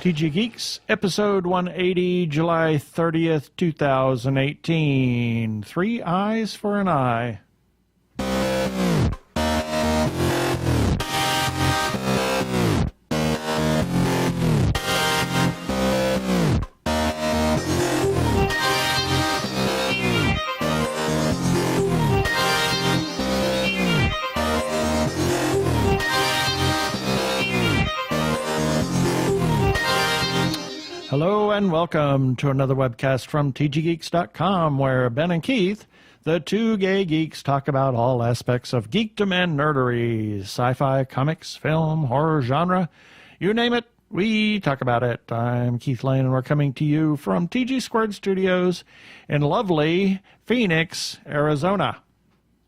TG Geeks, episode 180, July 30th, 2018. 3 eyes for an eye. Hello and welcome to another webcast from tggeeks.com, where Ben and Keith, the two gay geeks, talk about all aspects of geekdom and nerdery, sci-fi, comics, film, horror genre, you name it, we talk about it. I'm Keith Lane, and we're coming to you from TG Squared Studios in lovely Phoenix, Arizona.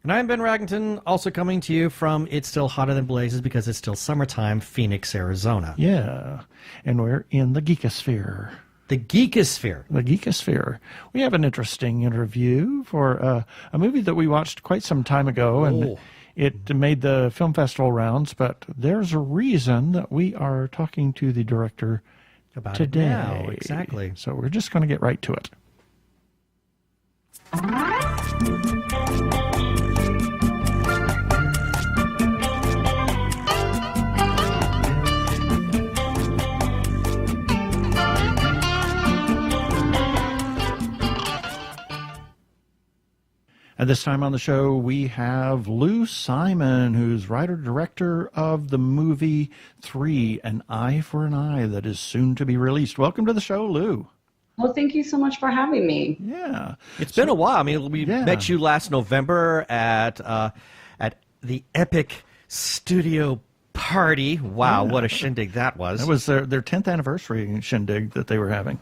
And I'm Ben Raggington, also coming to you from It's Still Hotter Than Blazes because it's still summertime, Phoenix, Arizona. Yeah, and we're in the Geekosphere. The Geekosphere. The Geekosphere. We have an interesting interview for a movie that we watched quite some time ago, and it made the film festival rounds, but there's a reason that we are talking to the director About today. it now, exactly. So we're just going to get right to it. And this time on the show, we have Lou Simon, who's writer-director of the movie 3, An Eye for an Eye, that is soon to be released. Welcome to the show, Lou. Well, thank you so much for having me. Yeah. It's been a while. I mean, we met you last November at the Epic Studio Party. Wow, what a shindig that was. That was their 10th anniversary shindig that they were having.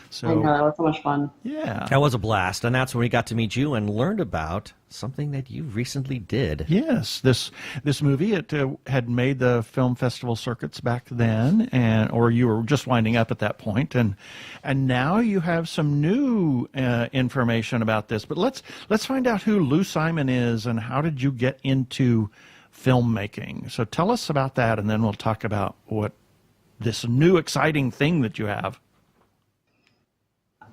So, I know, that was so much fun. Yeah. That was a blast, and that's when we got to meet you and learned about something that you recently did. Yes, this movie, it had made the film festival circuits back then, or you were just winding up at that point, and now you have some new information about this. But let's find out who Lou Simon is and how did you get into filmmaking. So tell us about that, and then we'll talk about what this new exciting thing that you have.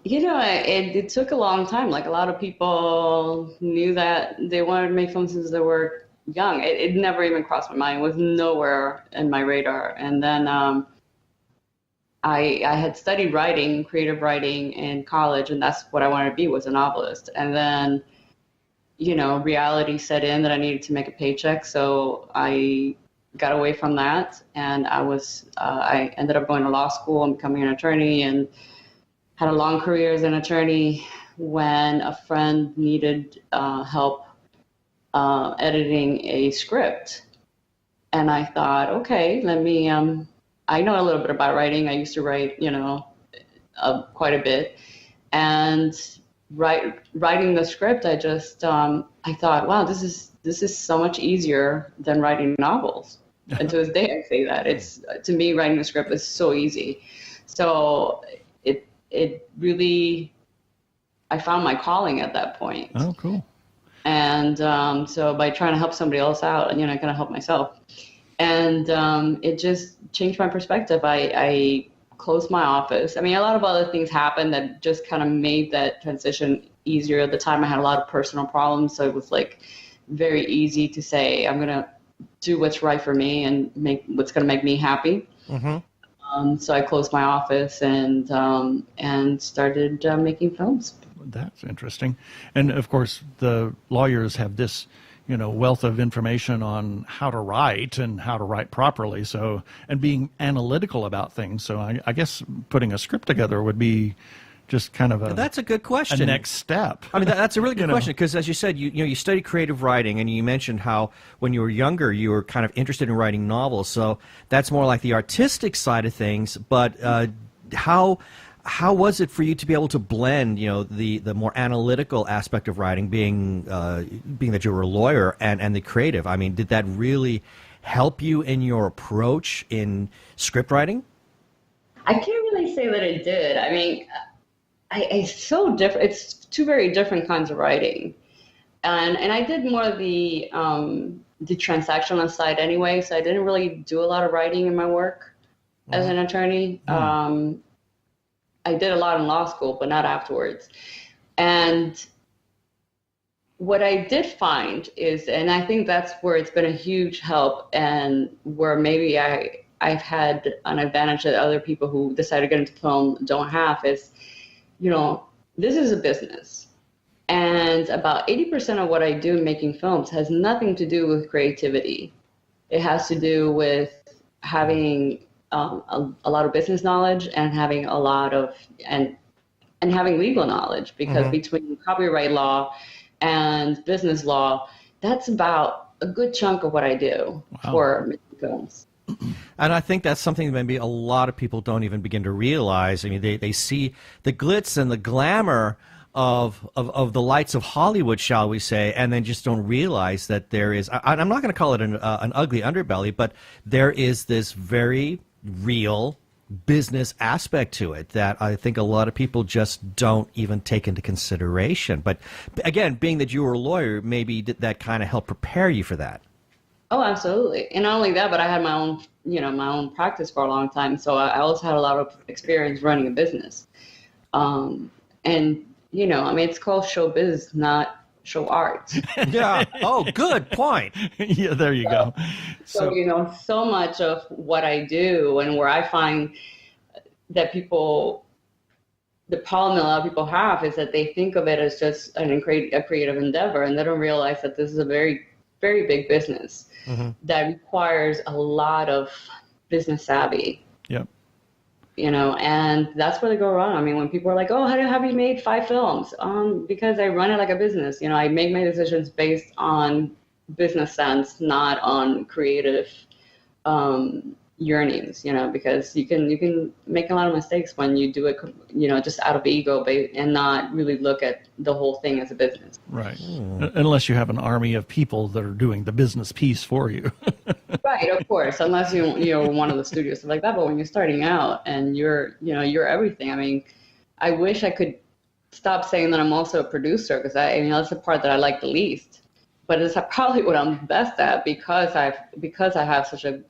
You know, it took a long time. Like, a lot of people knew that they wanted to make films since they were young. It never even crossed my mind. It was nowhere in my radar. And then I had studied writing, creative writing in college, and that's what I wanted to be, was a novelist. And then, you know, reality set in that I needed to make a paycheck. So I got away from that, and I ended up going to law school and becoming an attorney, and had a long career as an attorney when a friend needed help editing a script. And I thought, okay, let me, I know a little bit about writing. I used to write, quite a bit. And writing the script, I just, I thought, wow, this is so much easier than writing novels. And to this day, I say that. To me, writing a script is so easy. So it really, I found my calling at that point. Oh, cool. And so by trying to help somebody else out, I kind of help myself. And it just changed my perspective. I closed my office. I mean, a lot of other things happened that just kind of made that transition easier. At the time, I had a lot of personal problems, so it was like very easy to say, I'm going to do what's right for me and make what's going to make me happy. Mm-hmm. So I closed my office and started making films. That's interesting. And of course, the lawyers have this, wealth of information on how to write and how to write properly. So, and being analytical about things. So I guess putting a script together would be just kind of that's a good question. A next step. I mean, that's a really good question, because as you said, you studied creative writing, and you mentioned how when you were younger you were kind of interested in writing novels. So that's more like the artistic side of things. But how was it for you to be able to blend, the more analytical aspect of writing, being that you were a lawyer, and the creative? I mean, did that really help you in your approach in script writing? I can't really say that it did. I mean, it's so different. It's two very different kinds of writing, and I did more of the transactional side anyway. So I didn't really do a lot of writing in my work. as an attorney. I did a lot in law school, but not afterwards. And what I did find is, and I think that's where it's been a huge help, and where maybe I've had an advantage that other people who decide to get into film don't have, is, this is a business. And about 80% of what I do making films has nothing to do with creativity. It has to do with having a lot of business knowledge and having a lot of, and having legal knowledge, because between copyright law and business law, that's about a good chunk of what I do for making films. And I think that's something that maybe a lot of people don't even begin to realize. I mean, they see the glitz and the glamour of the lights of Hollywood, shall we say, and then just don't realize that there is, I'm not going to call it an ugly underbelly, but there is this very real business aspect to it that I think a lot of people just don't even take into consideration. But again, being that you were a lawyer, maybe that kind of helped prepare you for that. Oh, absolutely. And not only that, but I had my own practice for a long time. So I also had a lot of experience running a business. And, it's called show biz, not show art. Yeah. Oh, good point. Yeah, there you go. So, so much of what I do, and where I find that the problem a lot of people have is that they think of it as just a creative endeavor, and they don't realize that this is a very, very big business that requires a lot of business savvy. Yep. And that's where they go wrong. I mean, when people are like, "Oh, how have you made 5 films?" Because I run it like a business. I make my decisions based on business sense, not on creative yearnings. Because you can make a lot of mistakes when you do it, just out of ego, and not really look at the whole thing as a business. Right. Unless you have an army of people that are doing the business piece for you. Right, of course, unless you're one of the studios, stuff like that. But when you're starting out and you're everything. I mean, I wish I could stop saying that I'm also a producer, because that's the part that I like the least. But it's probably what I'm best at, because I have such a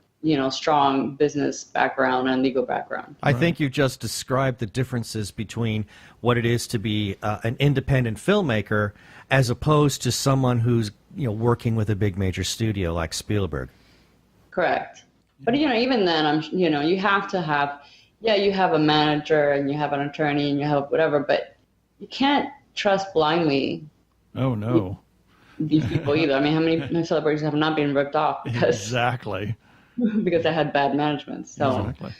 strong business background and legal background. I think you just described the differences between what it is to be an independent filmmaker as opposed to someone who's working with a big major studio like Spielberg. Correct. But even then, you have to have, you have a manager and you have an attorney and you have whatever, but you can't trust blindly. Oh no. These people either. I mean, how many celebrities have not been ripped off Exactly. because they had bad management? So exactly.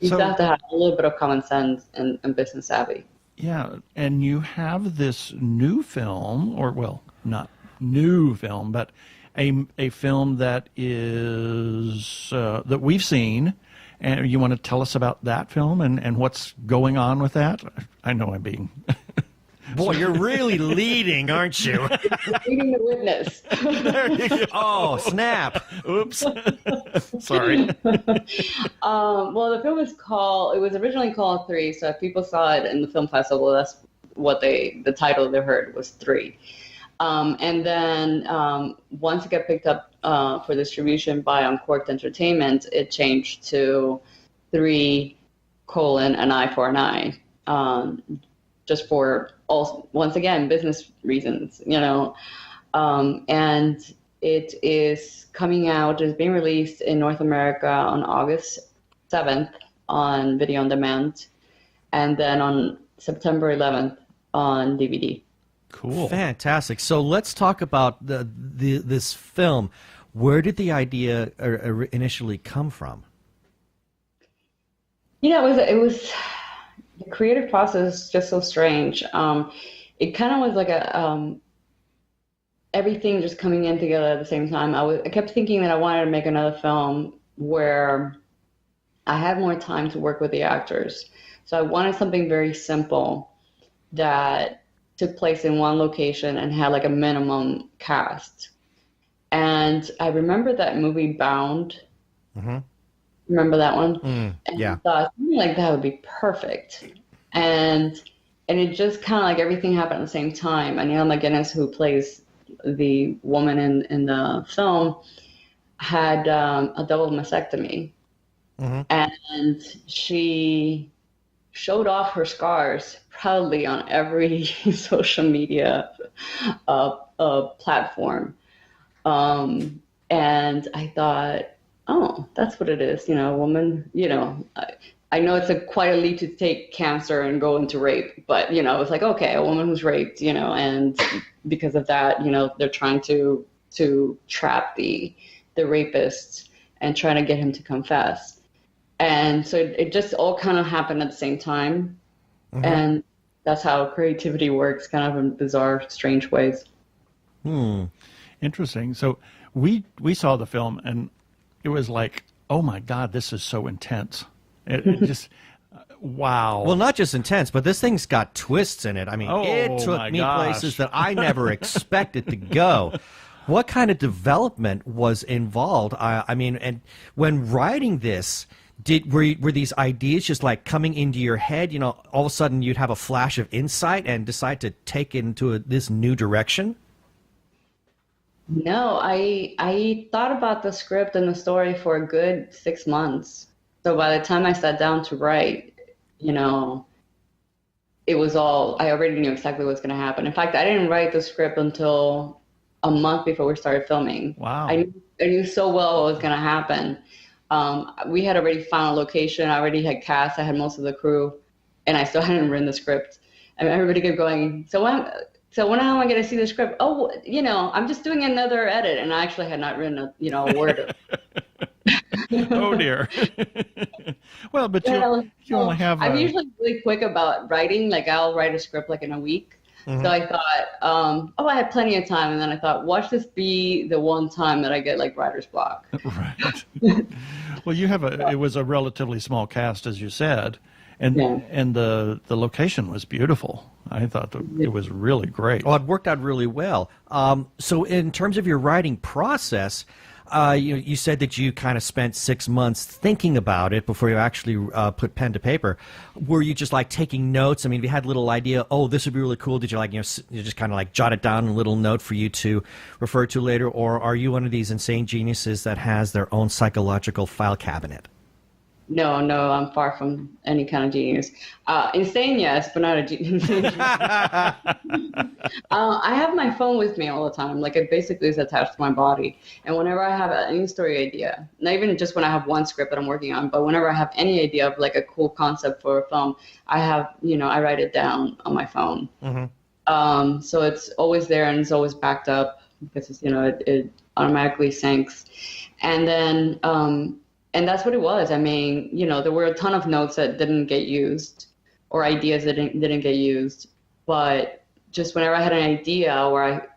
You have to have a little bit of common sense and business savvy. Yeah, and you have this new film, or well, not new film, but a film that is that we've seen, and you want to tell us about that film and what's going on with that? I know I'm being... Boy, you're really leading, aren't you? Leading the witness. There you go. Oh, snap. Oops. Sorry. Well, the film it was originally called 3, so if people saw it in the film festival, that's what the title they heard was 3. And then once it got picked up for distribution by Uncorked Entertainment, it changed to 3: an eye for an eye, just for once again business reasons, and it is coming out. It's being released in North America on August 7th on video on demand, and then on September 11th on DVD. Cool. Fantastic. So let's talk about this film. Where did the idea initially come from? It was the creative process is just so strange. It kind of was like everything just coming in together at the same time. I kept thinking that I wanted to make another film where I had more time to work with the actors. So I wanted something very simple that took place in one location and had like a minimum cast. And I remember that movie Bound. Mm-hmm. Remember that one? And I thought something like that would be perfect. And it just kind of like everything happened at the same time. And Neil McGinnis, who plays the woman in the film, had a double mastectomy. and she showed off her scars proudly on every social media platform. And I thought, oh, that's what it is. A woman, I know it's quite a leap to take cancer and go into rape, but, it's like, okay, a woman who's raped, and because of that, they're trying to trap the rapist and trying to get him to confess. And so it just all kind of happened at the same time. And that's how creativity works, kind of in bizarre, strange ways. Interesting. So we saw the film, and it was like, oh my God, this is so intense. It just, wow. Well, not just intense, but this thing's got twists in it. I mean, it took me places that I never expected to go. What kind of development was involved? I mean, and when writing this, were these ideas just like coming into your head? All of a sudden you'd have a flash of insight and decide to take it into this new direction? No, I thought about the script and the story for a good 6 months. So by the time I sat down to write, it was all, I already knew exactly what's going to happen. In fact, I didn't write the script until a month before we started filming. Wow. I knew so well what was going to happen. We had already found a location. I already had cast. I had most of the crew, and I still hadn't written the script. I mean, everybody kept going, so when am I going to see the script? Oh, I'm just doing another edit. And I actually had not written a word of Oh, dear. Well, but you only have... I'm usually really quick about writing. Like, I'll write a script like in a week. So I thought, I had plenty of time. And then I thought, watch this be the one time that I get like writer's block. Right. Well, it was a relatively small cast, as you said. And the location was beautiful. I thought it was really great. Well, it worked out really well. So in terms of your writing process, you said that you kind of spent 6 months thinking about it before you actually put pen to paper. Were you just like taking notes? I mean, if you had a little idea, oh, this would be really cool, did you you just kind of like jot it down in a little note for you to refer to later? Or are you one of these insane geniuses that has their own psychological file cabinet? No, I'm far from any kind of genius. Insane, yes, but not a genius. I have my phone with me all the time. Like, it basically is attached to my body. And whenever I have any story idea, not even just when I have one script that I'm working on, but whenever I have any idea of like a cool concept for a film, I write it down on my phone. So it's always there and it's always backed up because it automatically syncs. And then and that's what it was. I mean, there were a ton of notes that didn't get used or ideas that didn't get used. But just whenever I had an idea or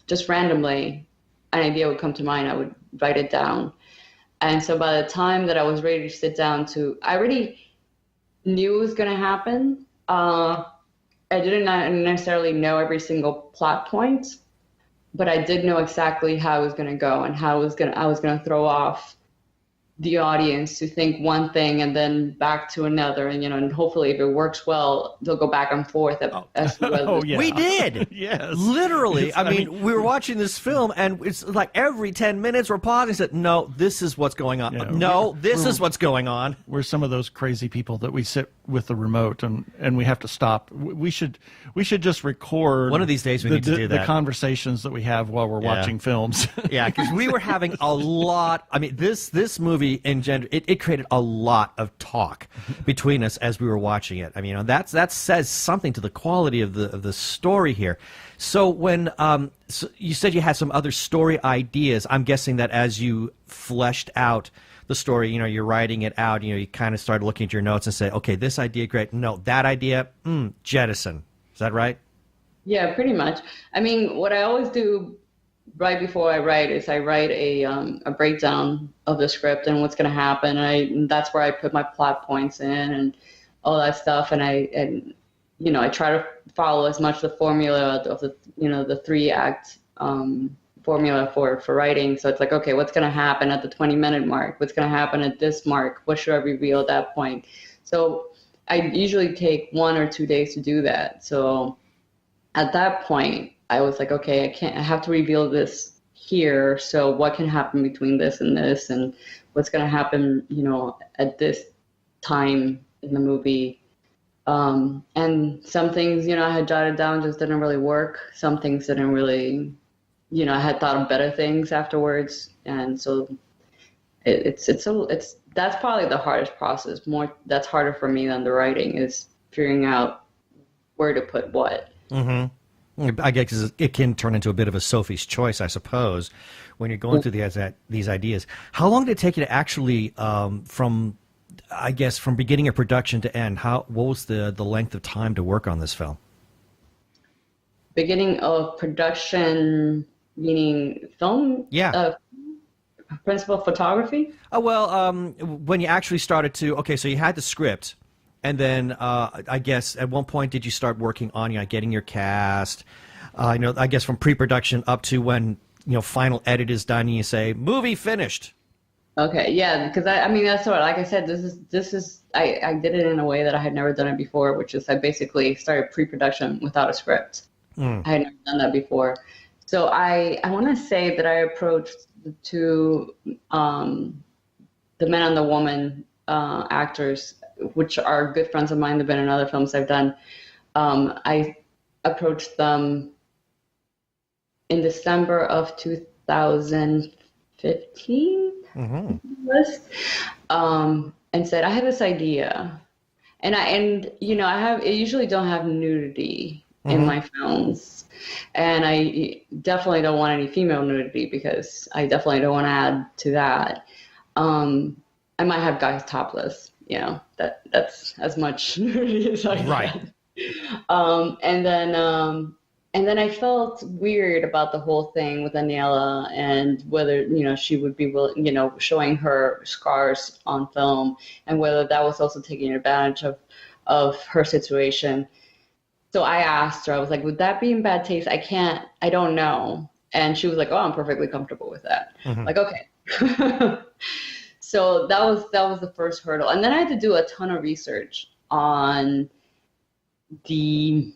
just randomly an idea would come to mind, I would write it down. And so by the time that I was ready to sit down I already knew it was going to happen. I didn't necessarily know every single plot point, but I did know exactly how it was going to go and how I was going to throw off the audience to think one thing and then back to another, and hopefully if it works well, they'll go back and forth as to whether yeah. We did. Yes. Literally. I mean, we were watching this film and it's like every 10 minutes we're pausing and said, no, this is what's going on. Yeah, this is what's going on. We're some of those crazy people that we sit with the remote and we have to stop. We should just record one of these days. We need to do that. The conversations that we have while we're watching films. Yeah, because we were having a lot. I mean, this movie engendered it created a lot of talk between us as we were watching it. I mean, that says something to the quality of the story here. So when so you said you had some other story ideas, I'm guessing that as you fleshed out the story, you're writing it out, you kind of started looking at your notes and say, okay, this idea, great. No, that idea, jettison. Is that right? Yeah, pretty much. I mean, what I always do right before I write is I write a breakdown of the script and what's going to happen. And that's where I put my plot points in and all that stuff. And I try to follow as much the formula of the 3-act formula for writing. So it's like, okay, what's going to happen at the 20-minute mark? What's going to happen at this mark? What should I reveal at that point? So I usually take 1 or 2 days to do that. So at that point, I was like, okay, I have to reveal this here. So what can happen between this and this, and what's going to happen, at this time in the movie. And some things, I had jotted down just didn't really work. Some things didn't really, I had thought of better things afterwards. And so that's probably the hardest process. That's harder for me than the writing, is figuring out where to put what. Mm-hmm. I guess it can turn into a bit of a Sophie's choice, I suppose, when you're going through these ideas. How long did it take you to actually, from beginning of production to end, what was the length of time to work on this film? Beginning of production, meaning film? Yeah. Principal photography? When you actually started to, so you had the script, and then I guess at one point did you start working on getting your cast? I guess from pre-production up to when final edit is done and you say movie finished. Okay, yeah, because that's what, like I said, this is I did it in a way that I had never done it before, which is I basically started pre-production without a script. I had never done that before. So I want to say that I approached the two, the men and the woman actors, which are good friends of mine. They've been in other films I've done. I approached them in December of 2015, and said, I have this idea. I usually don't have nudity in my films. And I definitely don't want any female nudity because I definitely don't want to add to that. I might have guys topless, that's as much nudity as I can. And then I felt weird about the whole thing with Daniela and whether, she would be willing, showing her scars on film, and whether that was also taking advantage of her situation. So I asked her, I was like, would that be in bad taste? I don't know. And she was like, oh, I'm perfectly comfortable with that. Like, okay. So that was the first hurdle. And then I had to do a ton of research on the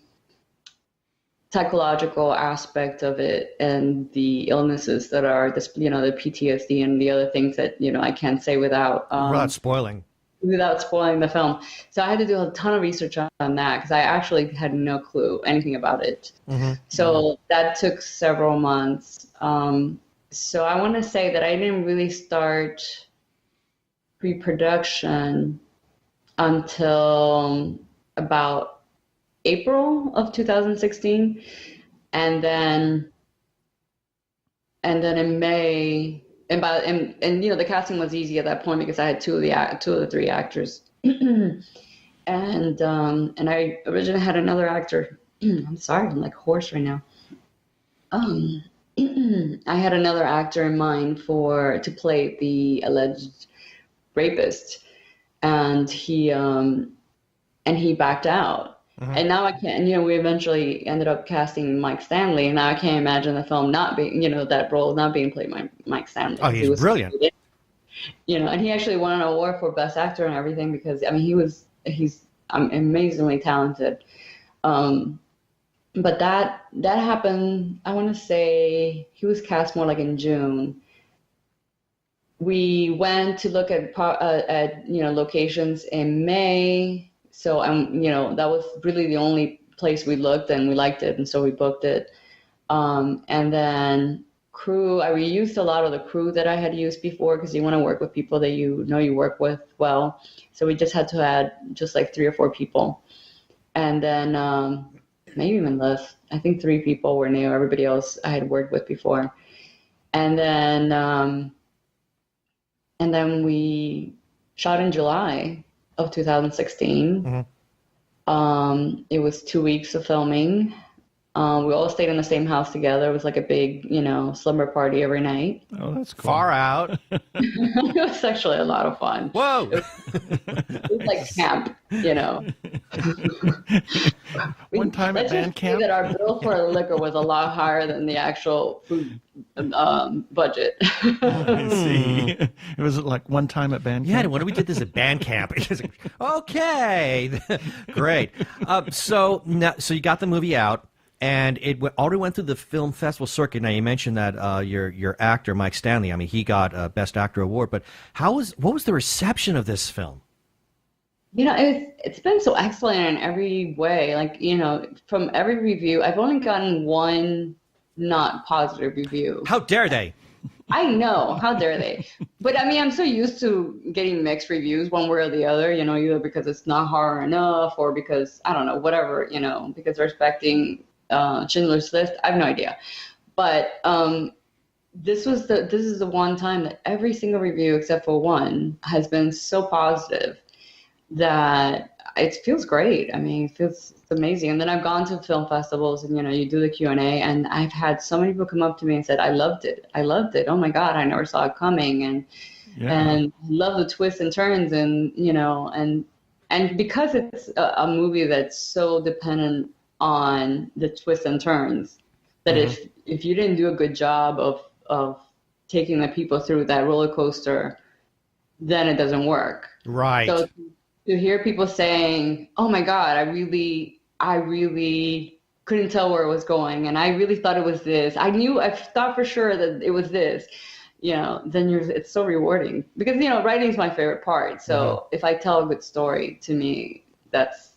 psychological aspect of it and the illnesses that are the PTSD and the other things that, I can't say without spoiling the film. So I had to do a ton of research on that because I actually had no clue anything about it. So that took several months. So I want to say that I didn't really start pre-production until about April of 2016, and then in May, and the casting was easy at that point because I had two of the three actors, and I originally had another actor. I'm sorry, I'm like hoarse right now. I had another actor in mind to play the alleged rapist, and he backed out. And now I can't, we eventually ended up casting Mike Stanley, and now I can't imagine the film not being, that role not being played by Mike Stanley. Oh, he's brilliant. And he actually won an award for Best Actor and everything because, he's amazingly talented. But that happened, I want to say, he was cast more like in June. We went to look at locations in May. So, that was really the only place we looked, and we liked it, and so we booked it. And then crew, I reused a lot of the crew that I had used before because you want to work with people that you work with well. So we just had to add just like 3 or 4 people. And then maybe even less. I think 3 people were new. Everybody else I had worked with before. And then we shot in July of 2016. It was 2 weeks of filming. We all stayed in the same house together. It was like a big, slumber party every night. Oh, that's cool. Far out. It was actually a lot of fun. Whoa! It was like camp, One time at band camp? That our bill for liquor was a lot higher than the actual food budget. I see. It was like one time at band camp? Yeah, when we did this at band camp. Okay, great. So you got the movie out, and it already went through the film festival circuit. Now, you mentioned that your actor, Mike Stanley, I mean, he got a Best Actor award, but what was the reception of this film? It's been so excellent in every way. Like, from every review, I've only gotten one not positive review. How dare they? I know, how dare they? But I mean, I'm so used to getting mixed reviews one way or the other, either because it's not horror enough or because, I don't know, whatever, because they're expecting Schindler's List. I have no idea. But this is the one time that every single review except for one has been so positive that it feels great. I mean, it's amazing. And then I've gone to film festivals and, you do the Q&A, and I've had so many people come up to me and said, I loved it. Oh my God, I never saw it coming. And love the twists and turns, and, and because it's a movie that's so dependent on the twists and turns, that if you didn't do a good job of taking the people through that roller coaster, then it doesn't work. Right. So to hear people saying, "Oh my God, I really couldn't tell where it was going, and I really thought it was this. I thought for sure that it was this," then it's so rewarding because writing is my favorite part. So if I tell a good story, to me, that's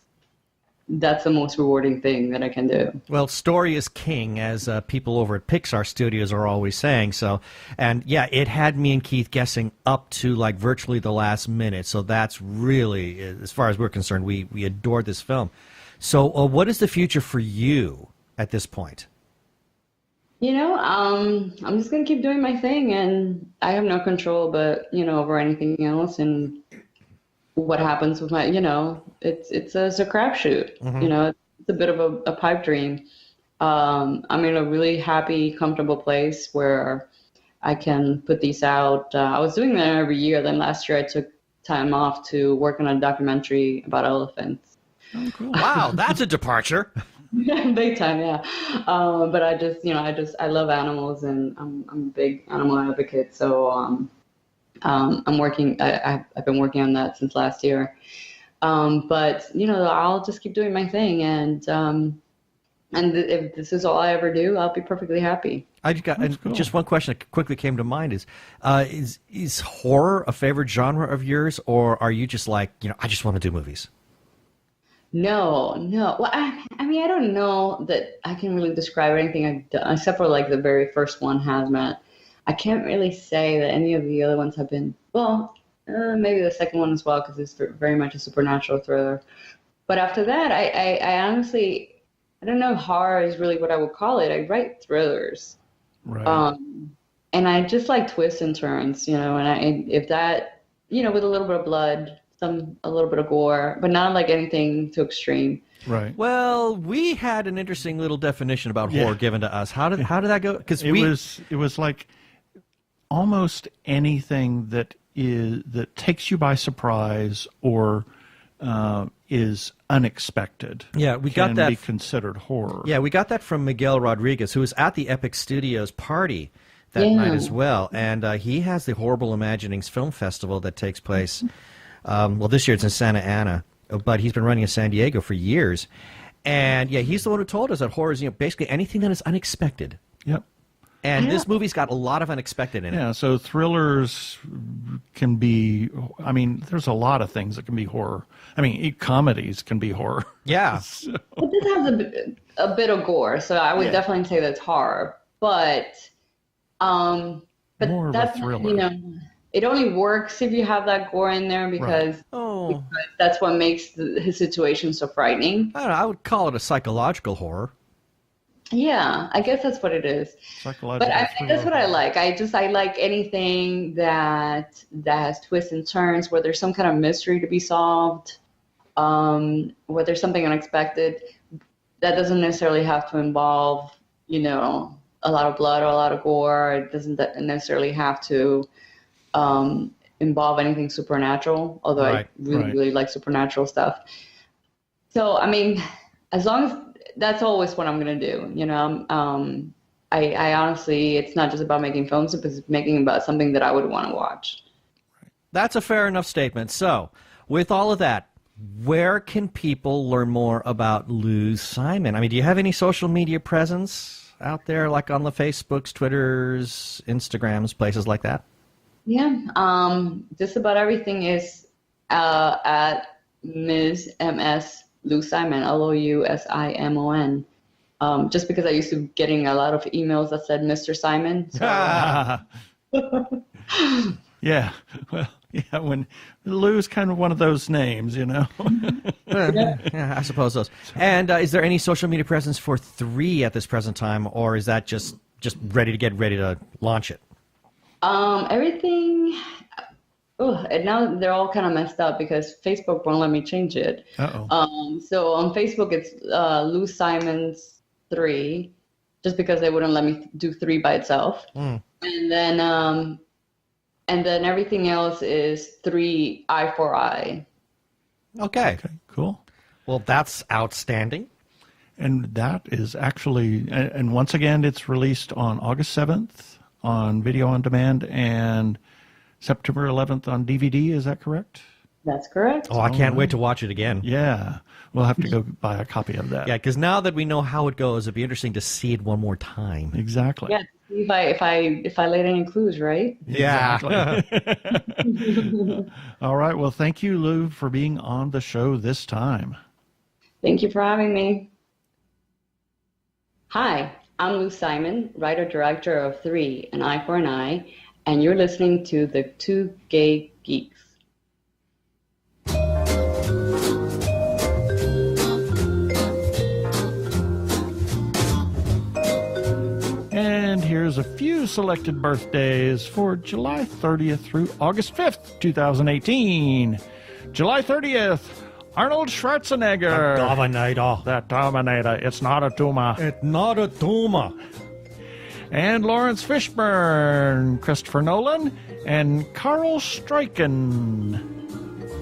the most rewarding thing that I can do. Well, story is king, as people over at Pixar Studios are always saying. So, and yeah, it had me and Keith guessing up to like virtually the last minute. So that's really, as far as we're concerned, we adored this film. So what is the future for you at this point? I'm just going to keep doing my thing, and I have no control over anything else. And what happens with my, it's a crapshoot. It's a bit of a pipe dream. I'm in a really happy, comfortable place where I can put these out. I was doing that every year. Then last year I took time off to work on a documentary about elephants. Oh, cool. Wow, that's a departure. Big time, yeah. But I love animals, and I'm a big animal advocate. So I'm working. I've been working on that since last year. But I'll just keep doing my thing, and if this is all I ever do, I'll be perfectly happy. Cool. Just one question that quickly came to mind is horror a favorite genre of yours, or are you just like, I just want to do movies? No. Well, I mean, I don't know that I can really describe anything I've done, except for like the very first one, Hazmat. I can't really say that any of the other ones have been, maybe the second one as well, because it's very much a supernatural thriller. But after that, I honestly, I don't know if horror is really what I would call it. I write thrillers. Right. And I just like twists and turns, and if that, with a little bit of blood, a little bit of gore, but not like anything too extreme. Right. Well, we had an interesting little definition about horror given to us. How did that go? Because it was like almost anything that takes you by surprise or is unexpected. Yeah, we got that. Can be considered horror. Yeah, we got that from Miguel Rodriguez, who was at the Epic Studios party that night as well, and he has the Horrible Imaginings Film Festival that takes place. This year it's in Santa Ana, but he's been running in San Diego for years. And yeah, he's the one who told us that horror is basically anything that is unexpected. Yep. And this movie's got a lot of unexpected in it. Yeah, so thrillers can be, I mean, there's a lot of things that can be horror. I mean, comedies can be horror. Yeah. So. But this has a bit of gore, so I would definitely say that's horror. But more of a thriller. It only works if you have that gore in there because that's what makes his situation so frightening. I don't know, I would call it a psychological horror. Yeah, I guess that's what it is. Psychological But that's what I like. I like anything that has twists and turns, where there's some kind of mystery to be solved, where there's something unexpected. That doesn't necessarily have to involve, a lot of blood or a lot of gore. It doesn't necessarily have to involve anything supernatural, although I really like supernatural stuff. So, I mean, as long as that's always what I'm going to do. I honestly, it's not just about making films, it's making about something that I would want to watch. That's a fair enough statement. So, with all of that, Where can people learn more about Lou Simon? I mean, do you have any social media presence out there, like on the Facebooks, Twitters, Instagrams, places like that? Yeah, just about everything is at Ms. MS Lou Simon, LOUSIMON. Just because I used to getting a lot of emails that said Mr. Simon. So, yeah. Well, yeah, when Lou's kind of one of those names, you know. Yeah, I suppose those. And is there any social media presence for 3 at this present time, or is that just ready to launch it? Everything. Oh, and now they're all kind of messed up because Facebook won't let me change it. Uh-oh. So on Facebook it's Lou Simon's 3, just because they wouldn't let me do 3 by itself. And then everything else is 3I for I. Okay, cool. Well, that's outstanding. And that is actually, and once again, it's released on August 7th on video on demand and September 11th on DVD. Is that correct? That's correct. Oh, I can't wait to watch it again. Yeah. We'll have to go buy a copy of that. Yeah, because now that we know how it goes, it'd be interesting to see it one more time. Exactly. Yeah, see if I laid any clues, right? Yeah. Exactly. All right. Well, thank you, Lou, for being on the show this time. Thank you for having me. Hi, I'm Lou Simon, writer-director of 3, An Eye for an Eye, and you're listening to the 2 Gay Geeks. And here's a few selected birthdays for July 30th through August 5th, 2018. July 30th, Arnold Schwarzenegger. Dominator. That Dominator. It's not a tumor. It's not a tumor. And Lawrence Fishburne, Christopher Nolan, and Carl Stryken.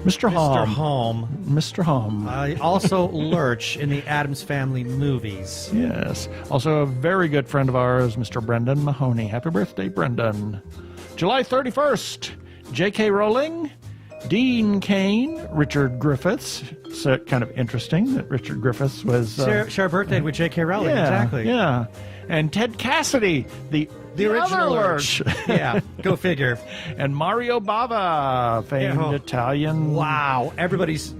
Mr. Hom. Mr. Hom. Also Lurch in the Addams Family movies. Yes. Also a very good friend of ours, Mr. Brendan Mahoney. Happy birthday, Brendan. July 31st, J.K. Rowling, Dean Cain, Richard Griffiths. So kind of interesting that Richard Griffiths was... share a birthday with J.K. Rowling, yeah, exactly. Yeah. And Ted Cassidy, the original other Lurch. Yeah, go figure. And Mario Bava, famed Italian... Wow, everybody's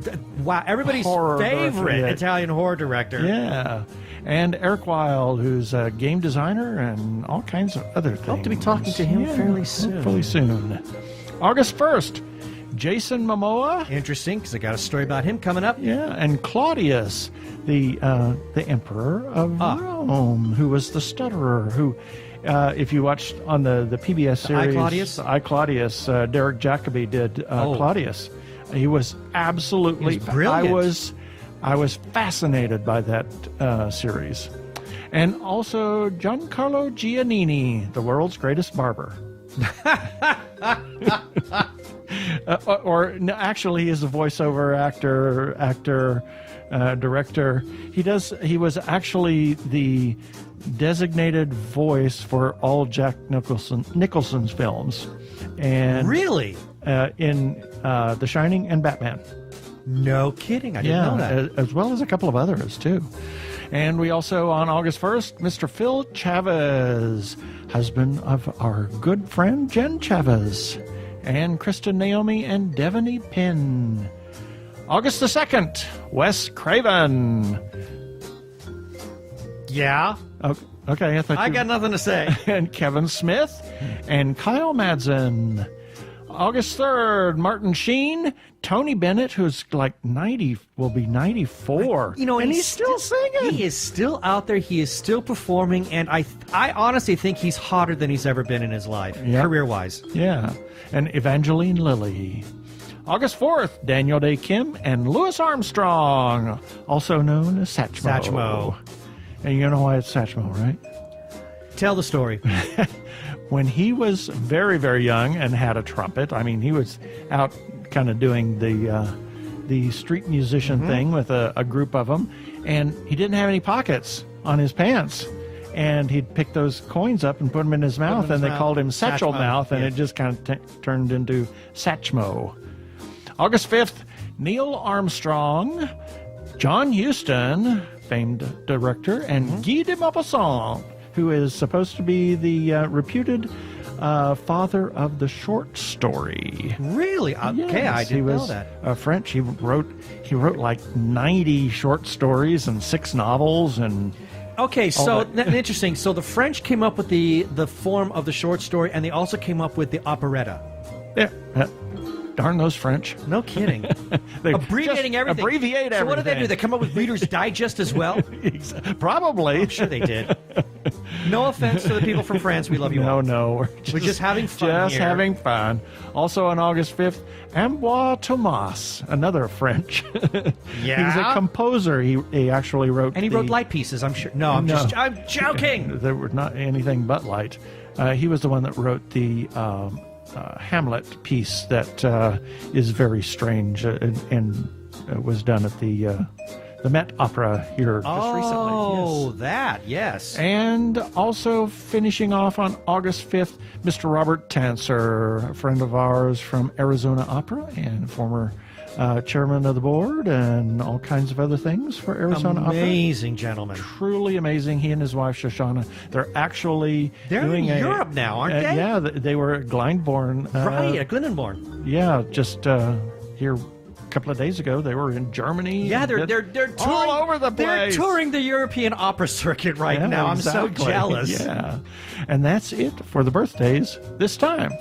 horror favorite director. Italian horror director. Yeah. And Eric Wilde, who's a game designer and all kinds of other things. Hope to be talking to him fairly soon. Hopefully soon. August 1st, Jason Momoa. Interesting, because I got a story about him coming up. Yeah, and Claudius, the emperor of Rome, who was the stutterer, who... if you watched on the PBS series, I, Claudius, Derek Jacobi did Claudius. He was absolutely... He was brilliant. I was fascinated by that series. And also Giancarlo Giannini, the world's greatest barber. Actually, he is a voiceover actor, director. He was actually the designated voice for all Jack Nicholson's films, and really in The Shining and Batman. No kidding, I didn't know that. As well as a couple of others too. And we also, on August 1st, Mr. Phil Chavez, husband of our good friend Jen Chavez, and Kristen Naomi and Devaney Pinn. August the 2nd, Wes Craven. Yeah. Okay, I got nothing to say. And Kevin Smith and Kyle Madsen. August 3rd, Martin Sheen, Tony Bennett, who's like 90, will be 94. And he's still singing. He is still out there. He is still performing, and I honestly think he's hotter than he's ever been in his life, career-wise. Yeah, and Evangeline Lilly. August 4th, Daniel Day Kim and Louis Armstrong, also known as Satchmo. Satchmo. And you know why it's Satchmo, right? Tell the story. When he was very, very young and had a trumpet, I mean, he was out kind of doing the street musician thing with a group of them, and he didn't have any pockets on his pants. And he'd pick those coins up and put them in his mouth, and they called him Satchel Mouth, and it just kind of turned into Satchmo. August 5th, Neil Armstrong, John Huston, famed director, and Guy de Maupassant, who is supposed to be the reputed father of the short story. Really? Okay, Yes, I didn't know was, that. French. He wrote like 90 short stories and 6 novels and. Okay, so that. interesting. So the French came up with the form of the short story, and they also came up with the operetta. Yeah, darn those French. No kidding. They Abbreviating just everything. Abbreviate so everything. what did they do? They come up with Reader's Digest as well? Probably. I'm sure they did. No offense to the people from France. We love you all. No. We're just having fun Just here. having fun. Also on August 5th, Ambroise Thomas, another French. Yeah? He was a composer. He actually wrote And he wrote light pieces, I'm sure. No, I'm joking. There were not anything but light. He was the one that wrote the Hamlet piece that is very strange and was done at the Met Opera here just recently. Oh, Yes. that, yes. And also finishing off on August 5th, Mr. Robert Tanser, a friend of ours from Arizona Opera and former chairman of the board and all kinds of other things for Arizona Opera. Amazing gentleman. Truly amazing. He and his wife Shoshana, they're actually doing in Europe now, aren't they? Yeah, they were at Glyndebourne. Right, at Glyndebourne. Yeah, just here a couple of days ago. They were in Germany. Yeah, they're touring all over the place. They're touring the European opera circuit right Yeah, now. exactly. I'm so jealous. Yeah. And that's it for the birthdays this time.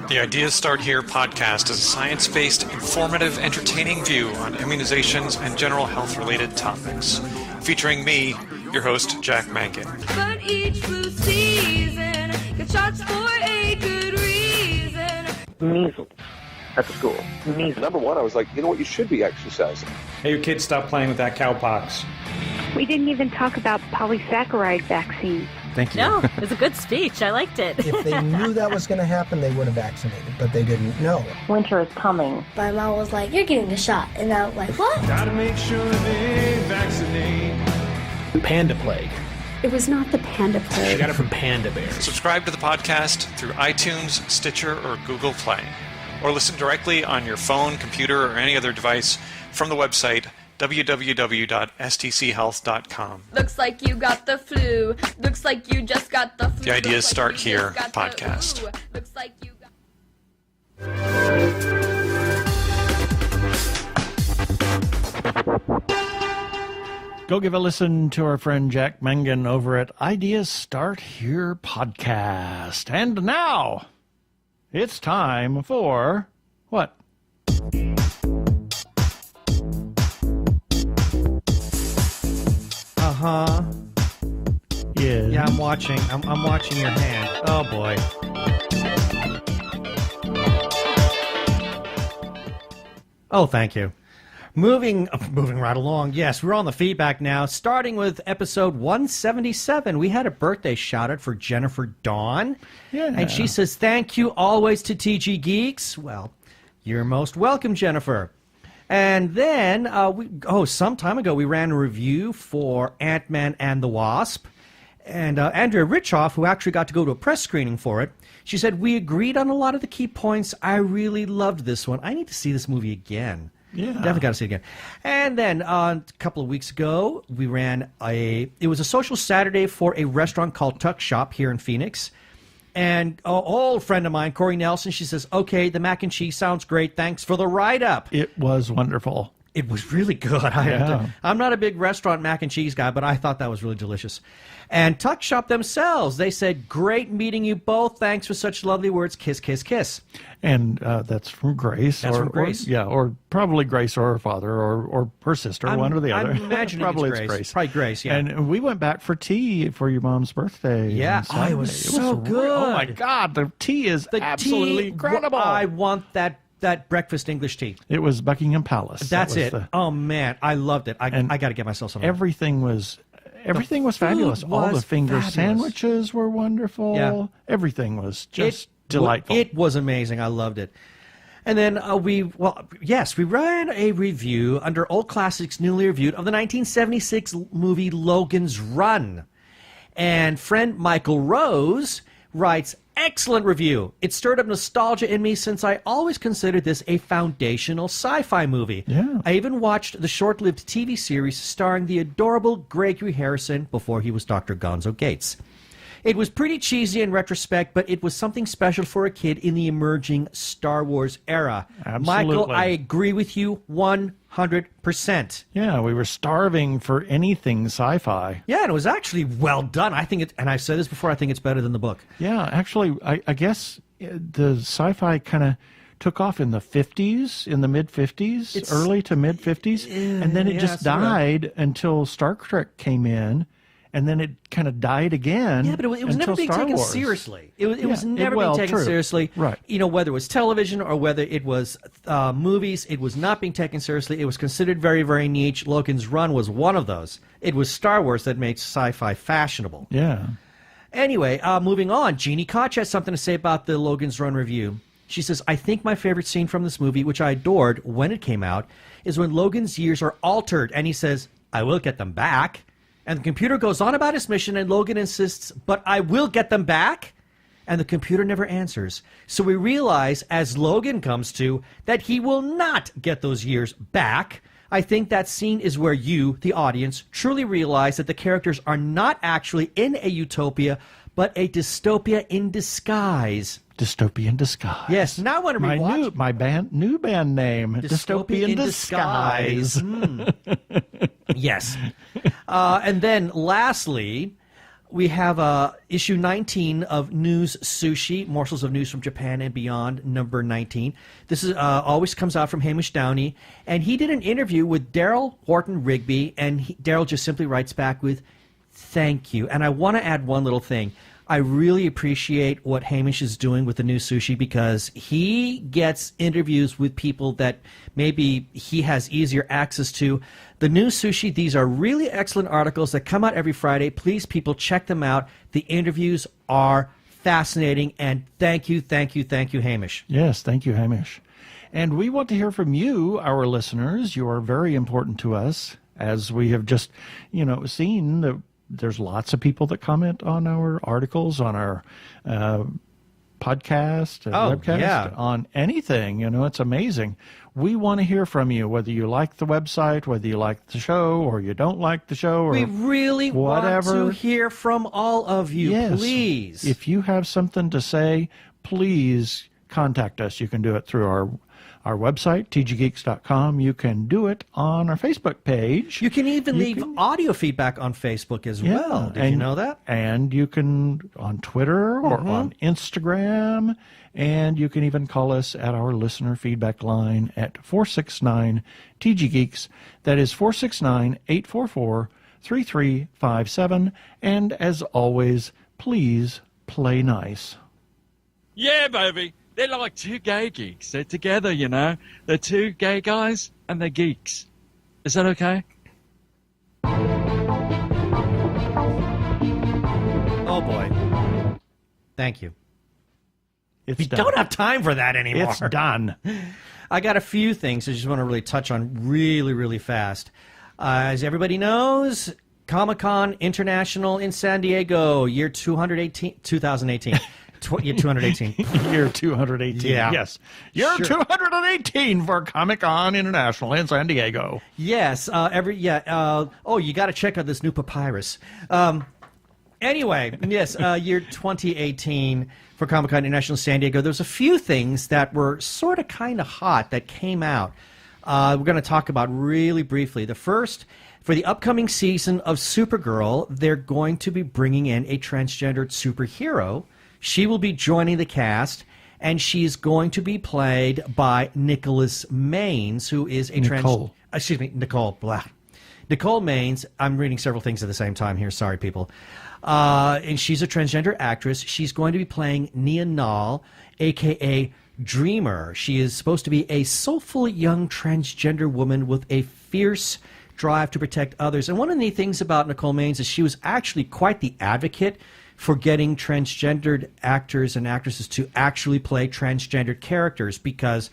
The Ideas Start Here podcast is a science-based, informative, entertaining view on immunizations and general health-related topics. Featuring me, your host, Jack Mankin. But each flu season gets shots for a good reason. Measles at the school. Measles. Number one, I was like, you know what, you should be exercising. Hey, your kids, stop playing with that cowpox. We didn't even talk about polysaccharide vaccine. Thank you. No, it was a good speech. I liked it. If they knew that was going to happen, they would have vaccinated, but they didn't know. Winter is coming. My mom was like, you're getting a shot. And I was like, what? Gotta make sure they vaccinate. Panda plague. It was not the panda She plague. got it from panda bears. Subscribe to the podcast through iTunes, Stitcher, or Google Play. Or listen directly on your phone, computer, or any other device from the website www.stchealth.com. Looks like you got the flu. Looks like you just got the flu. The Ideas Looks like Start you Here just got the podcast. flu. Looks like you got... Go give a listen to our friend Jack Mangan over at Ideas Start Here podcast. And now, it's time for what? Uh-huh. Yeah. Yeah, I'm watching. I'm watching your hand. Oh, boy. Oh, thank you. Moving right along. Yes, we're on the feedback now. Starting with episode 177, we had a birthday shout out for Jennifer Dawn. Yeah. And she says, thank you always to TG Geeks. Well, you're most welcome, Jennifer. And then, some time ago, we ran a review for Ant-Man and the Wasp. And Andrea Richoff, who actually got to go to a press screening for it, she said, we agreed on a lot of the key points. I really loved this one. I need to see this movie again. Yeah. Definitely got to see it again. And then a couple of weeks ago, we ran it was a social Saturday for a restaurant called Tuck Shop here in Phoenix. And an old friend of mine, Corey Nelson, she says, okay, the mac and cheese sounds great. Thanks for the write-up. It was wonderful. It was really good. I'm not a big restaurant mac and cheese guy, but I thought that was really delicious. And Tuck Shop themselves, they said, great meeting you both. Thanks for such lovely words. Kiss, kiss, kiss. And that's from Grace. That's from Grace? Or probably Grace or her father or her sister, one or the other. I'm imagining probably it's it's Grace. Probably Grace, yeah. And we went back for tea for your mom's birthday. Yeah. on Saturday. Oh, it was so real- good. Oh, my God. The tea is The absolutely tea, incredible. I want that breakfast English tea. It was Buckingham Palace. That's That was it. Oh, man. I loved it. I got to get myself some. Everything was fabulous. food All the was finger fabulous. sandwiches were wonderful. Yeah. Everything was just delightful. It was amazing. I loved it. And then we ran a review under Old Classics Newly Reviewed of the 1976 movie Logan's Run. And friend Michael Rose writes, excellent review. It stirred up nostalgia in me since I always considered this a foundational sci-fi movie. Yeah. I even watched the short-lived TV series starring the adorable Gregory Harrison before he was Dr. Gonzo Gates. It was pretty cheesy in retrospect, but it was something special for a kid in the emerging Star Wars era. Absolutely. Michael, I agree with you 100%. Yeah, we were starving for anything sci-fi. Yeah, and it was actually well done. I think it, and I've said this before, I think it's better than the book. Yeah, actually, I guess the sci-fi kind of took off in the 50s, in the mid-50s, early to mid-50s, and then it just died until Star Trek came in. And then it kind of died again. Yeah, but it was never being Star taken Wars. seriously. It was never being taken seriously. Right. You know, whether it was television or whether it was movies, it was not being taken seriously. It was considered very, very niche. Logan's Run was one of those. It was Star Wars that made sci-fi fashionable. Yeah. Anyway, moving on. Jeannie Koch has something to say about the Logan's Run review. She says, I think my favorite scene from this movie, which I adored when it came out, is when Logan's years are altered. And he says, I will get them back. And the computer goes on about his mission, and Logan insists, but I will get them back? And the computer never answers. So we realize, as Logan comes to, that he will not get those years back. I think that scene is where you, the audience, truly realize that the characters are not actually in a utopia, but a dystopia in disguise. Dystopia in Disguise. Yes, now I want to rewatch. My new band name, Dystopia in Disguise. Yes. And then lastly, we have issue 19 of News Sushi, Morsels of News from Japan and Beyond, number 19. This is always comes out from Hamish Downey, and he did an interview with Daryl Horton Rigby, and Daryl just simply writes back with, thank you. And I want to add one little thing. I really appreciate what Hamish is doing with the New Sushi because he gets interviews with people that maybe he has easier access to. The New Sushi, these are really excellent articles that come out every Friday. Please, people, check them out. The interviews are fascinating, and thank you, Hamish. Yes, thank you, Hamish. And we want to hear from you, our listeners. You are very important to us, as we have just, seen the there's lots of people that comment on our articles, on our podcast, webcast, on anything. It's amazing. We want to hear from you, whether you like the website, whether you like the show, or you don't like the show, or we really whatever. Want to hear from all of you, yes. Please. If you have something to say, please contact us. You can do it through our website, tggeeks.com. You can do it on our Facebook page. You can even leave audio feedback on Facebook as well. Did you know that? And you can on Twitter or on Instagram. And you can even call us at our listener feedback line at 469-TG-Geeks. That is 469-844-3357. And as always, please play nice. Yeah, baby. They're like two gay geeks. They're together, They're two gay guys, and they're geeks. Is that okay? Oh, boy. Thank you. We don't have time for that anymore. It's done. I got a few things I just want to really touch on really, really fast. As everybody knows, Comic-Con International in San Diego, year 2018. Year 218. Year 218. Yeah. Yes. Year 218 for Comic-Con International in San Diego. Yes. You got to check out this new papyrus. Anyway, yes, year 2018 for Comic-Con International San Diego. There's a few things that were sort of kind of hot that came out. We're going to talk about really briefly. The first, for the upcoming season of Supergirl, they're going to be bringing in a transgendered superhero. She will be joining the cast, and she's going to be played by Nicholas Maines, who is a Nicole Maines. I'm reading several things at the same time here. Sorry, people. And she's a transgender actress. She's going to be playing Nia Nal, a.k.a. Dreamer. She is supposed to be a soulful young transgender woman with a fierce drive to protect others. And one of the neat things about Nicole Maines is she was actually quite the advocate for getting transgendered actors and actresses to actually play transgendered characters, because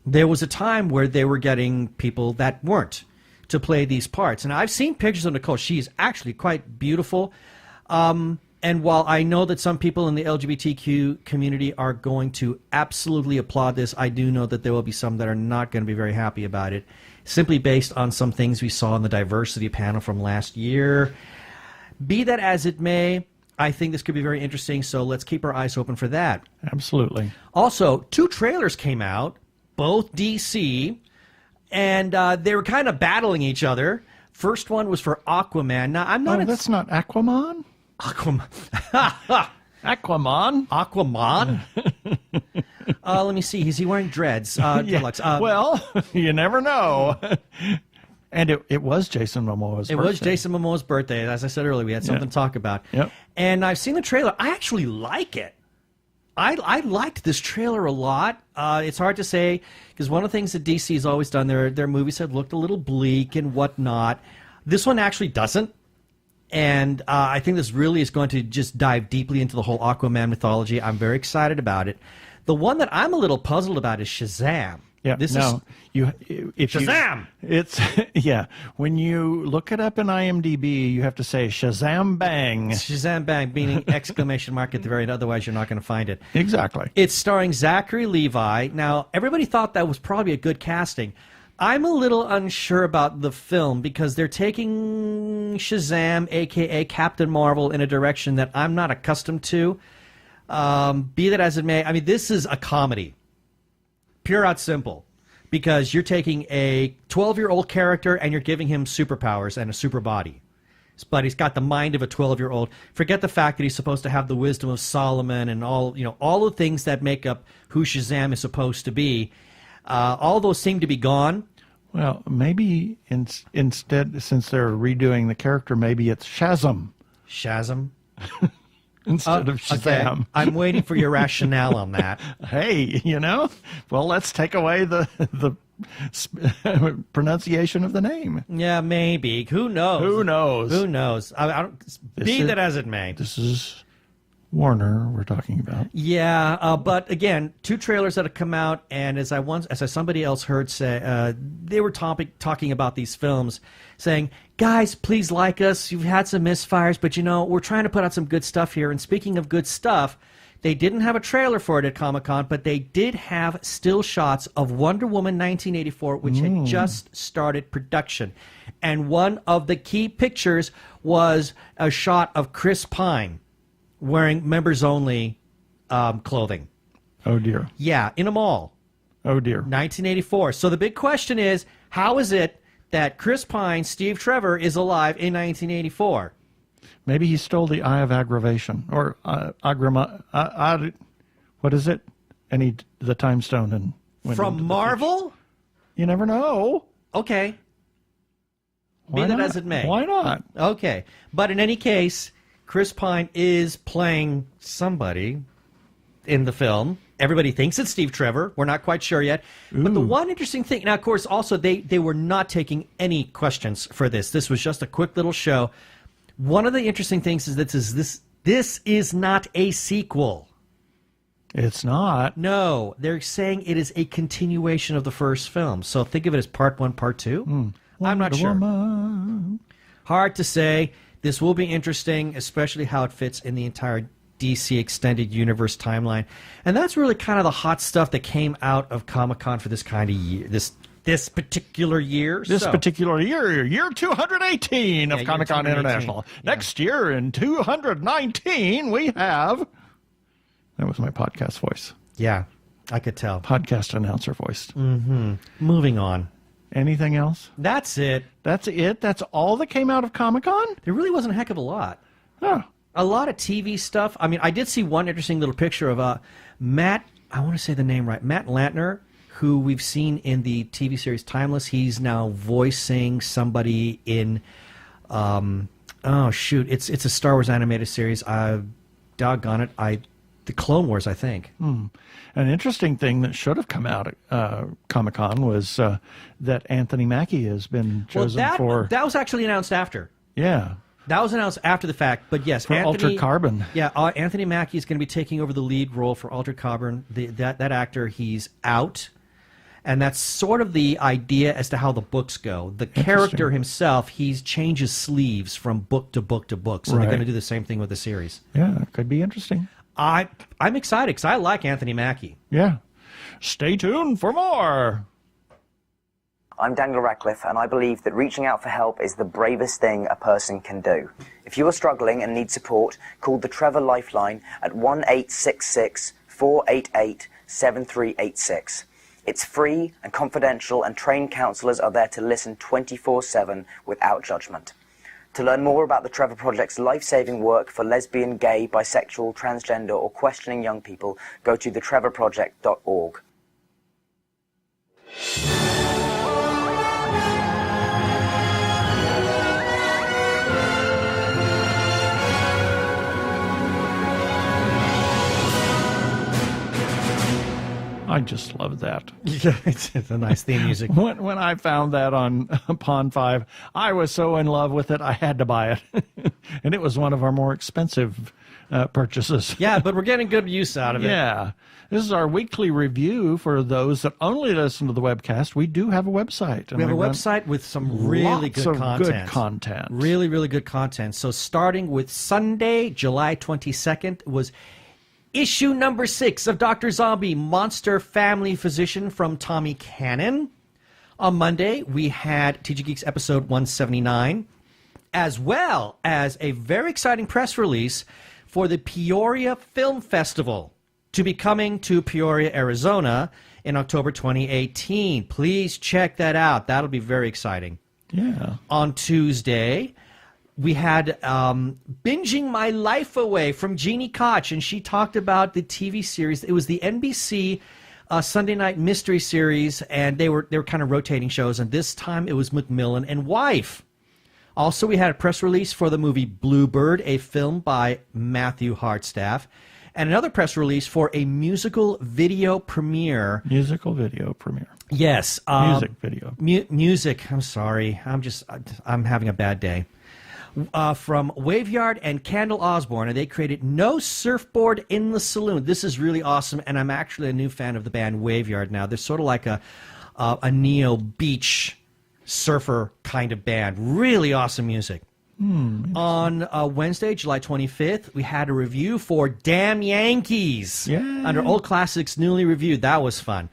there was a time where they were getting people that weren't to play these parts. And I've seen pictures of Nicole. She is actually quite beautiful. And while I know that some people in the LGBTQ community are going to absolutely applaud this, I do know that there will be some that are not going to be very happy about it, simply based on some things we saw in the diversity panel from last year. Be that as it may, I think this could be very interesting, so let's keep our eyes open for that. Absolutely. Also, 2 trailers came out, both DC, and they were kind of battling each other. First one was for Aquaman. Now, I'm not... that's not Aquaman? Aquaman. Aquaman? Aquaman? Let me see. Is he wearing dreads? Deluxe. Well, you never know. And it was Jason Momoa's birthday. It was Jason Momoa's birthday. As I said earlier, we had something to talk about. Yep. And I've seen the trailer. I actually like it. I liked this trailer a lot. It's hard to say, because one of the things that DC has always done, their movies have looked a little bleak and whatnot. This one actually doesn't. And I think this really is going to just dive deeply into the whole Aquaman mythology. I'm very excited about it. The one that I'm a little puzzled about is Shazam. Yeah, Shazam! Yeah. When you look it up in IMDb, you have to say Shazam Bang. Shazam Bang, meaning exclamation mark at the very end. Otherwise, you're not going to find it. Exactly. It's starring Zachary Levi. Now, everybody thought that was probably a good casting. I'm a little unsure about the film because they're taking Shazam, a.k.a. Captain Marvel, in a direction that I'm not accustomed to. Be that as it may, I mean, this is a comedy. Pure out simple. Because you're taking a 12-year-old character and you're giving him superpowers and a super body. But he's got the mind of a 12-year-old. Forget the fact that he's supposed to have the wisdom of Solomon and all the things that make up who Shazam is supposed to be. All those seem to be gone. Well, maybe instead, since they're redoing the character, maybe it's Shazam. Shazam? Instead of Shazam. Okay. I'm waiting for your rationale on that. Hey, well, let's take away the pronunciation of the name. Yeah, maybe. Who knows? Who knows? Who knows? I don't, be that as it may. This is Warner we're talking about. Yeah, but again, 2 trailers that have come out, and as somebody else heard say, they were talking about these films, saying, guys, please like us. You've had some misfires, but we're trying to put out some good stuff here. And speaking of good stuff, they didn't have a trailer for it at Comic-Con, but they did have still shots of Wonder Woman 1984, which had just started production. And one of the key pictures was a shot of Chris Pine wearing members-only clothing. Oh, dear. Yeah, in a mall. Oh, dear. 1984. So the big question is, how is it that Chris Pine, Steve Trevor, is alive in 1984? Maybe he stole the Eye of Aggravation, or what is it? And the Time Stone and went from Marvel? You never know. Okay. Be that as it may. Why not? Okay. But in any case, Chris Pine is playing somebody in the film. Everybody thinks it's Steve Trevor. We're not quite sure yet. Ooh. But the one interesting thing, now, of course, also, they were not taking any questions for this. This was just a quick little show. One of the interesting things is that this is not a sequel. It's not. No, they're saying it is a continuation of the first film. So think of it as part 1, part 2. I'm not sure. Woman. Hard to say. This will be interesting, especially how it fits in the entire DC Extended Universe timeline. And that's really kind of the hot stuff that came out of Comic-Con for this kind of year, this particular year. Year 218 of Comic-Con International. Yeah. Next year in 219, we have... That was my podcast voice. Yeah, I could tell. Podcast announcer voice. Mm-hmm. Moving on. Anything else? That's it. That's it? That's all that came out of Comic-Con? There really wasn't a heck of a lot. Huh. A lot of TV stuff. I mean, I did see one interesting little picture of Matt, I want to say the name right, Matt Lantner, who we've seen in the TV series Timeless. He's now voicing somebody in, it's a Star Wars animated series. Doggone it, the Clone Wars, I think. An interesting thing that should have come out at Comic-Con was that Anthony Mackie has been chosen for... That was actually announced after. Yeah. That was announced after the fact, but yes, For Altered Carbon. Yeah, Anthony Mackie is going to be taking over the lead role for Altered Carbon. That actor, he's out. And that's sort of the idea as to how the books go. The character himself, he changes sleeves from book to book to book. So they're going to do the same thing with the series. Yeah, it could be interesting. I'm excited because I like Anthony Mackie. Yeah. Stay tuned for more. I'm Daniel Radcliffe, and I believe that reaching out for help is the bravest thing a person can do. If you are struggling and need support, call the Trevor Lifeline at 1-866-488-7386. It's free and confidential, and trained counsellors are there to listen 24/7 without judgment. To learn more about the Trevor Project's life-saving work for lesbian, gay, bisexual, transgender, or questioning young people, go to thetrevorproject.org. I just love that. Yeah, it's a nice theme music. When I found that on Pond 5, I was so in love with it, I had to buy it. And it was one of our more expensive purchases. Yeah, but we're getting good use out of it. Yeah. This is our weekly review for those that only listen to the webcast. We do have a website. We have a website with some really good content. Really, really good content. So starting with Sunday, July 22nd, was issue number 6 of Dr. Zombie, Monster Family Physician from Tommy Cannon. On Monday, we had TG Geeks episode 179, as well as a very exciting press release for the Peoria Film Festival to be coming to Peoria, Arizona in October 2018. Please check that out. That'll be very exciting. Yeah. On Tuesday, we had Binging My Life Away from Jeannie Koch, and she talked about the TV series. It was the NBC Sunday Night Mystery Series, and they were kind of rotating shows, and this time it was Macmillan and Wife. Also, we had a press release for the movie Bluebird, a film by Matthew Hardstaff, and another press release for a musical video premiere. Musical video premiere. Yes. Music video. Music. I'm sorry. I'm having a bad day. From Waveyard and Candle Osborne, and they created No Surfboard in the Saloon. This is really awesome, and I'm actually a new fan of the band Waveyard now. They're sort of like a neo-beach surfer kind of band. Really awesome music. On Wednesday, July 25th, we had a review for Damn Yankees. Yeah. Under Old Classics, newly reviewed. That was fun.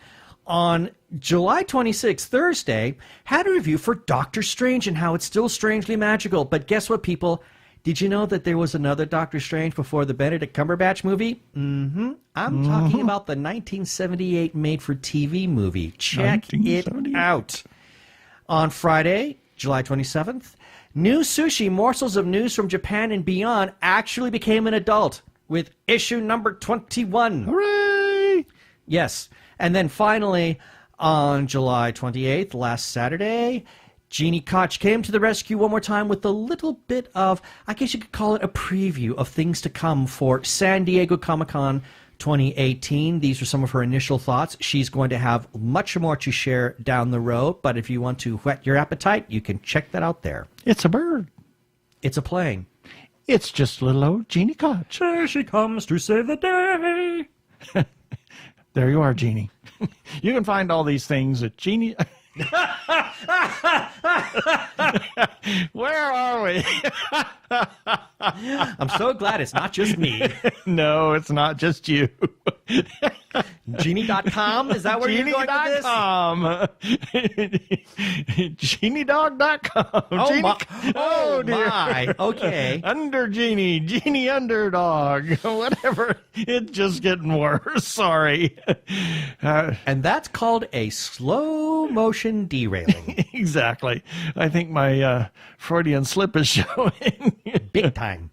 On July 26th, Thursday, had a review for Doctor Strange and how it's still strangely magical. But guess what, people? Did you know that there was another Doctor Strange before the Benedict Cumberbatch movie? I'm talking about the 1978 made-for-TV movie. Check it out. On Friday, July 27th, New Sushi, Morsels of News from Japan and Beyond actually became an adult with issue number 21. Hooray! Yes. And then finally, on July 28th, last Saturday, Jeannie Koch came to the rescue one more time with a little bit of, I guess you could call it a preview of things to come for San Diego Comic-Con 2018. These are some of her initial thoughts. She's going to have much more to share down the road, but if you want to whet your appetite, you can check that out there. It's a bird. It's a plane. It's just little old Jeannie Koch. There she comes to save the day. There you are, Jeannie. You can find all these things at Jeannie. Where are we? I'm so glad it's not just me. No, it's not just you. Genie.com? Is that where you're going with this? GenieDog.com. Oh, dear. my. Okay. Under Genie. Genie Underdog. Whatever. It's just getting worse. Sorry. And that's called a slow motion derailing. Exactly. I think my Freudian slip is showing. Big time.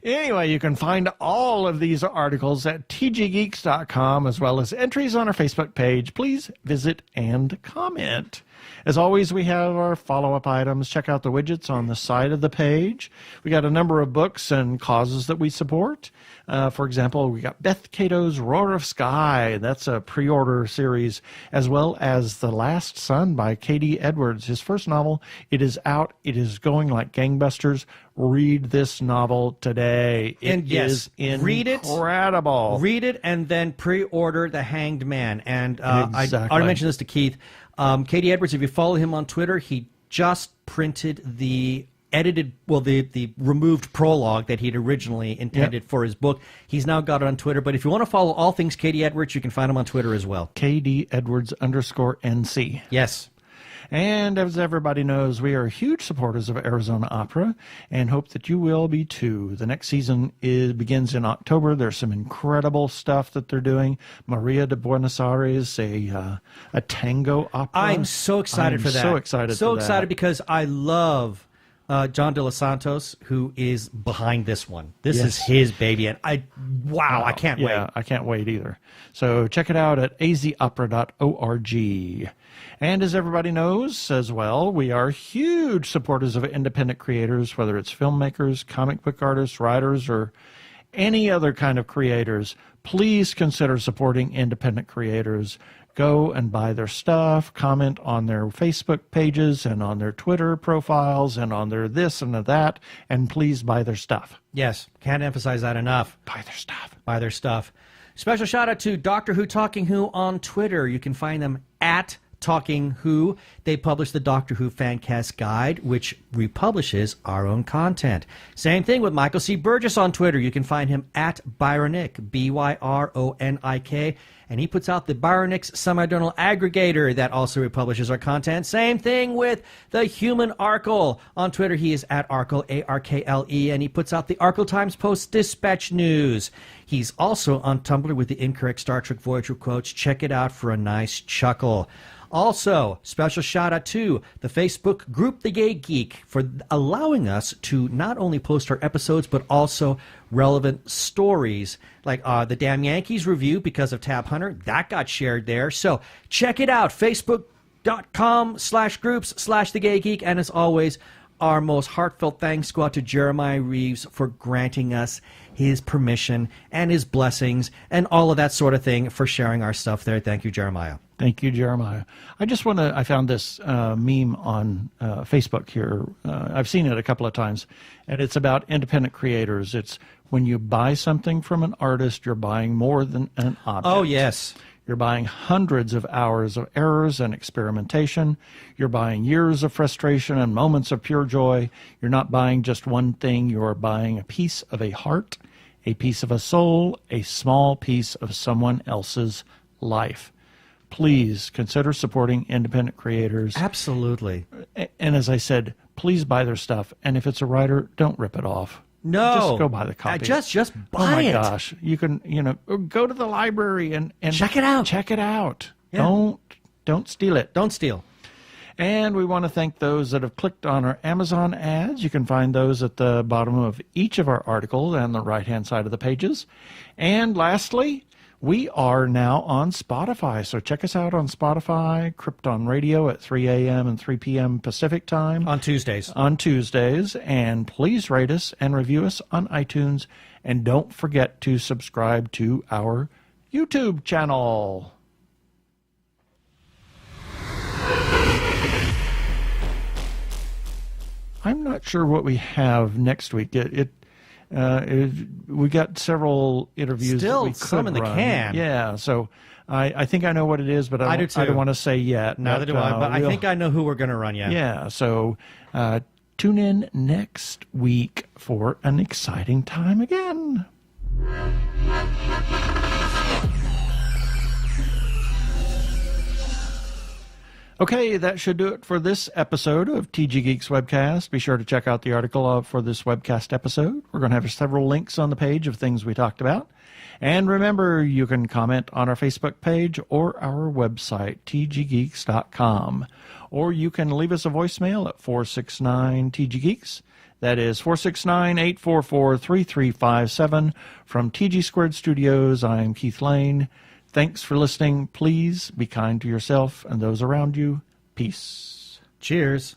Anyway, you can find all of these articles at tggeeks.com as well as entries on our Facebook page. Please visit and comment. As always, we have our follow-up items. Check out the widgets on the side of the page. We got a number of books and causes that we support. For example, we got Beth Cato's Roar of Sky. That's a pre-order series, as well as The Last Sun by K.D. Edwards. His first novel. It is out. It is going like gangbusters. Read this novel today. It is incredible. Read it and then pre-order The Hanged Man. And Exactly. I already mentioned this to Keith. K.D. Edwards, if you follow him on Twitter, he just printed the the removed prologue that he'd originally intended for his book. He's now got it on Twitter. But if you want to follow all things K.D. Edwards, you can find him on Twitter as well. KD Edwards _NC. Yes. And as everybody knows, we are huge supporters of Arizona Opera and hope that you will be too. The next season begins in October. There's some incredible stuff that they're doing. Maria de Buenos Aires, a tango opera. I'm so excited for that. So excited So for that. excited because I love John De Los Santos, who is behind this one. This is his baby, and I can't wait. Yeah, I can't wait either. So check it out at azopera.org. And as everybody knows as well, we are huge supporters of independent creators, whether it's filmmakers, comic book artists, writers, or any other kind of creators. Please consider supporting independent creators. Go and buy their stuff, comment on their Facebook pages and on their Twitter profiles and on their this and that, and please buy their stuff. Yes, can't emphasize that enough. Buy their stuff. Buy their stuff. Special shout out to Doctor Who Talking Who on Twitter. You can find them at Talking Who. They publish the Doctor Who Fancast Guide, which republishes our own content. Same thing with Michael C. Burgess on Twitter. You can find him at Byronic, Byronik, and he puts out the Byronix Semi-Donal Aggregator that also republishes our content. Same thing with the Human Arkle. On Twitter, he is at Arkle, A-R-K-L-E, and he puts out the Arkle Times Post Dispatch News. He's also on Tumblr with the Incorrect Star Trek Voyager quotes. Check it out for a nice chuckle. Also, special shout out to the Facebook group The Gay Geek for allowing us to not only post our episodes but also relevant stories like the Damn Yankees review because of Tab Hunter. That got shared there. So check it out, facebook.com/groups/The Gay Geek. And as always, our most heartfelt thanks go out to Jeremiah Reeves for granting us his permission and his blessings and all of that sort of thing for sharing our stuff there. Thank you, Jeremiah. Thank you, Jeremiah. I found this meme on Facebook here. I've seen it a couple of times, and it's about independent creators. It's when you buy something from an artist, you're buying more than an object. Oh, yes. You're buying hundreds of hours of errors and experimentation. You're buying years of frustration and moments of pure joy. You're not buying just one thing. You're buying a piece of a heart, a piece of a soul, a small piece of someone else's life. Please consider supporting independent creators. Absolutely. And as I said, please buy their stuff. And if it's a writer, don't rip it off. No. Just go buy the copy. Just buy it. Oh, my gosh. You can, go to the library and check it out. Check it out. Yeah. Don't steal it. Don't steal. And we want to thank those that have clicked on our Amazon ads. You can find those at the bottom of each of our articles and the right-hand side of the pages. And lastly, we are now on Spotify, so check us out on Spotify, Krypton Radio at 3 a.m. and 3 p.m. Pacific Time. On Tuesdays. And please rate us and review us on iTunes. And don't forget to subscribe to our YouTube channel. I'm not sure what we have next week. We got several interviews. Still that we could some in the run. can. Yeah, so I think I know what it is, but I don't want to say yet. Neither do I, but I think I know who we're going to run yet. Yeah, so tune in next week for an exciting time again. Okay, that should do it for this episode of TG Geeks Webcast. Be sure to check out the article for this webcast episode. We're going to have several links on the page of things we talked about. And remember, you can comment on our Facebook page or our website, tggeeks.com. Or you can leave us a voicemail at 469-TG-GEEKS. That is 469-844-3357. From TG Squared Studios, I'm Keith Lane. Thanks for listening. Please be kind to yourself and those around you. Peace. Cheers.